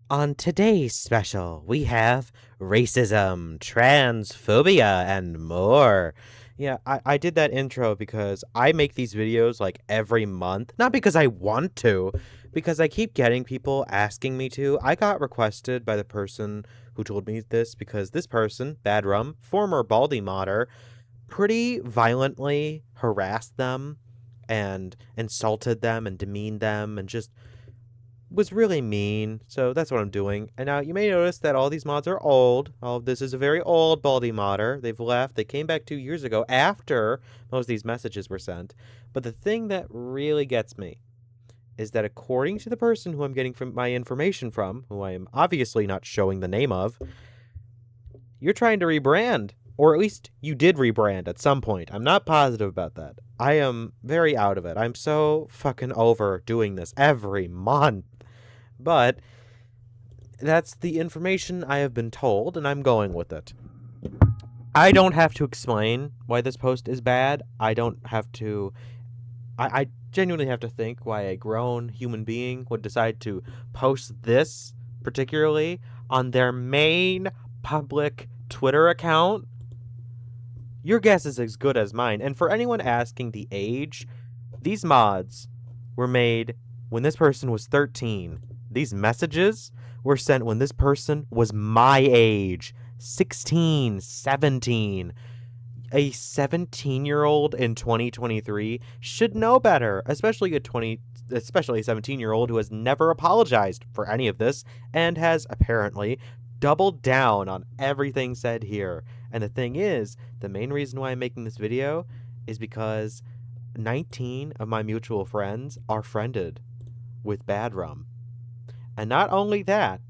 On today's special, we have racism, transphobia, and more. Yeah, I did that intro because I make these videos like every month. Not because I want to, because I keep getting people asking me to. I got requested by the person who told me this because this person, Bad Rum, former Baldi modder, pretty violently harassed them and insulted them and demeaned them and just was really mean, so that's what I'm doing. And now you may notice that all these mods are old. All of this is a very old Baldi modder. They've left. They came back 2 years ago after most of these messages were sent. But the thing that really gets me is that according to the person who I'm getting from my information from, who I am obviously not showing the name of, you're trying to rebrand. Or at least you did rebrand at some point. I'm not positive about that. I am very out of it. I'm so fucking over doing this every month. But that's the information I have been told, and I'm going with it. I don't have to explain why this post is bad. I don't have to. I genuinely have to think why a grown human being would decide to post this, particularly on their main public Twitter account. Your guess is as good as mine. And for anyone asking the age, these mods were made when this person was 13. These messages were sent when this person was my age, 16, 17. A 17-year-old in 2023 should know better, especially a 17-year-old who has never apologized for any of this and has apparently doubled down on everything said here. And the thing is, the main reason why I'm making this video is because 19 of my mutual friends are friended with Bad Rum. And not only that,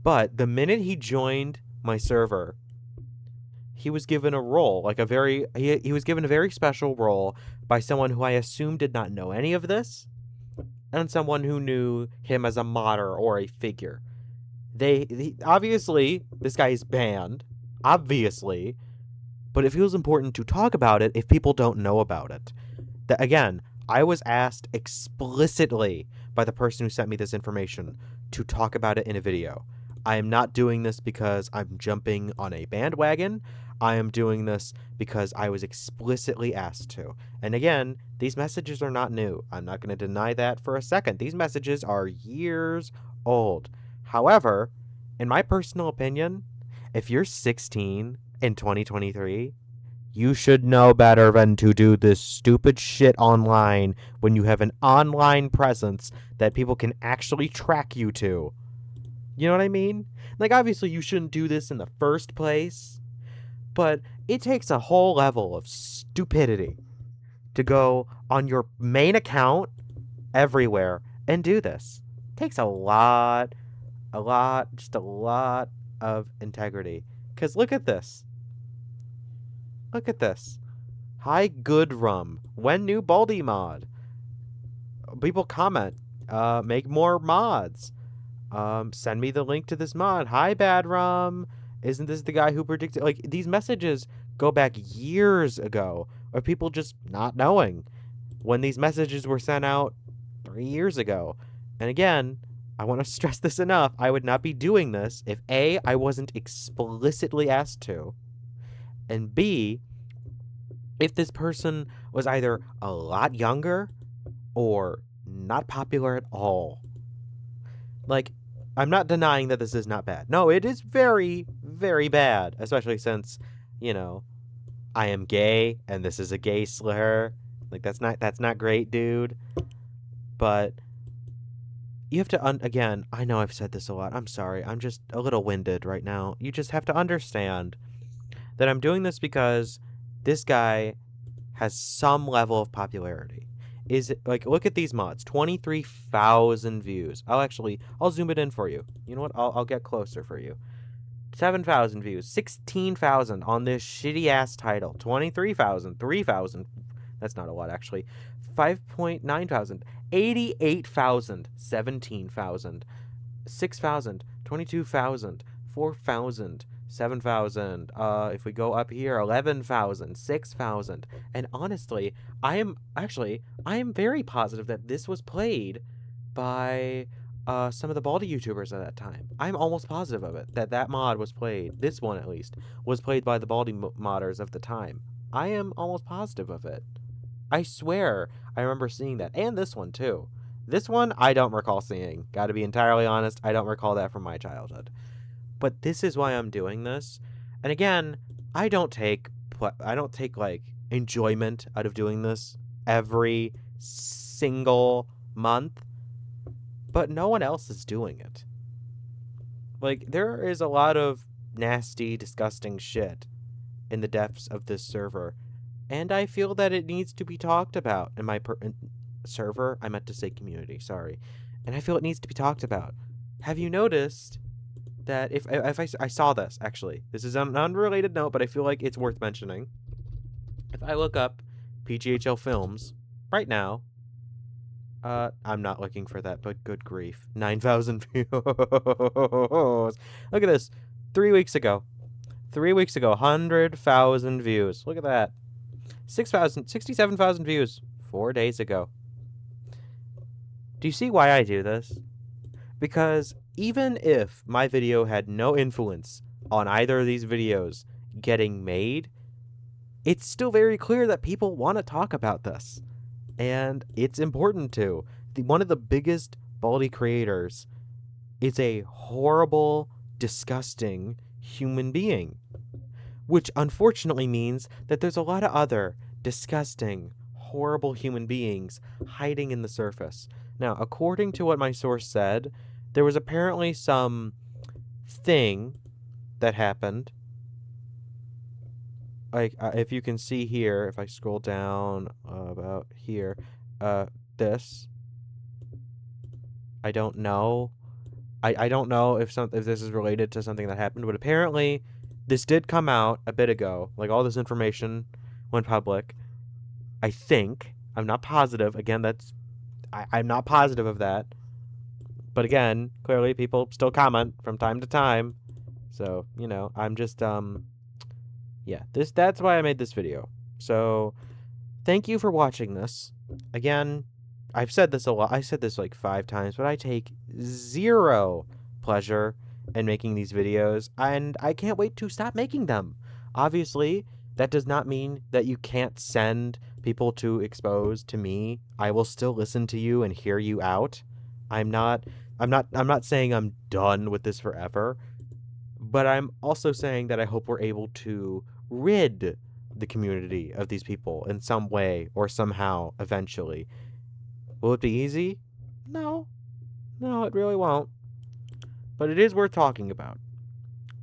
but the minute he joined my server, he was given a role, like he was given a very special role by someone who I assume did not know any of this, and someone who knew him as a modder or a figure. Obviously, this guy is banned, obviously, but it feels important to talk about it if people don't know about it. Again, I was asked explicitly by the person who sent me this information to talk about it in a video. I am not doing this because I'm jumping on a bandwagon. I am doing this because I was explicitly asked to. And again, these messages are not new. I'm not going to deny that for a second. These messages are years old. However, in my personal opinion, if you're 16 in 2023, you should know better than to do this stupid shit online when you have an online presence that people can actually track you to. You know what I mean? Like, obviously, you shouldn't do this in the first place, but it takes a whole level of stupidity to go on your main account everywhere and do this. It takes just a lot of integrity. Because look at this. Look at this. Hi, good rum. When new Baldi mod? People comment. Make more mods. Send me the link to this mod. Hi, bad rum. Isn't this the guy who predicted? Like, these messages go back years ago of people just not knowing when these messages were sent out 3 years ago. And again, I want to stress this enough. I would not be doing this if A, I wasn't explicitly asked to, and B, if this person was either a lot younger or not popular at all. Like, I'm not denying that this is not bad. No, it is very, very bad, especially since, you know, I am gay and this is a gay slur. Like, that's not great, dude. But you have to again, I know I've said this a lot. I'm sorry. I'm just a little winded right now. You just have to understand that I'm doing this because this guy has some level of popularity. Is it like, look at these mods, 23,000 views. I'll zoom it in for you. You know what? I'll get closer for you. 7,000 views, 16,000 on this shitty ass title, 23,000, 3,000. That's not a lot actually. 5.9 thousand, 88,000, 17,000, 6,000, 22,000, 4,000, 7,000. If we go up here, 11,000, 6,000. And honestly, I am very positive that this was played by some of the Baldi YouTubers at that time. I'm almost positive of it, that that mod was played, this one at least, was played by the Baldi modders of the time. I am almost positive of it. I swear I remember seeing that. And this one, too. This one, I don't recall seeing. Gotta be entirely honest, I don't recall that from my childhood. But this is why I'm doing this. And again, I don't take like enjoyment out of doing this every single month, but no one else is doing it. Like, there is a lot of nasty, disgusting shit in the depths of this server, and I feel that it needs to be talked about in my server. I meant to say community, sorry. And I feel it needs to be talked about. Have you noticed that if I saw this, actually, this is an unrelated note, but I feel like it's worth mentioning. If I look up PGHL Films right now, I'm not looking for that, but good grief. 9,000 views. Look at this. 3 weeks ago. 3 weeks ago, 100,000 views. Look at that. 67,000 views 4 days ago. Do you see why I do this? Because even if my video had no influence on either of these videos getting made, it's still very clear that people want to talk about this. And it's important to. One of the biggest Baldi creators is a horrible, disgusting human being. Which unfortunately means that there's a lot of other disgusting, horrible human beings hiding in the surface. Now, according to what my source said, there was apparently some thing that happened. Like, if you can see here, if I scroll down about here, this, I don't know. I don't know if this is related to something that happened, but apparently this did come out a bit ago. Like, all this information went public. I think. I'm not positive. Again, I'm not positive of that. But again, clearly people still comment from time to time. So, you know, I'm just, yeah, that's why I made this video. So, thank you for watching this. Again, I've said this a lot. I said this like 5 times, but I take zero pleasure in making these videos, and I can't wait to stop making them. Obviously, that does not mean that you can't send people to expose to me. I will still listen to you and hear you out. I'm not saying I'm done with this forever, but I'm also saying that I hope we're able to rid the community of these people in some way or somehow eventually. Will it be easy? No. No, it really won't. But it is worth talking about.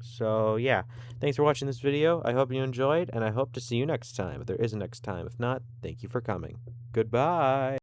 So, yeah. Thanks for watching this video. I hope you enjoyed, and I hope to see you next time, if there is a next time. If not, thank you for coming. Goodbye.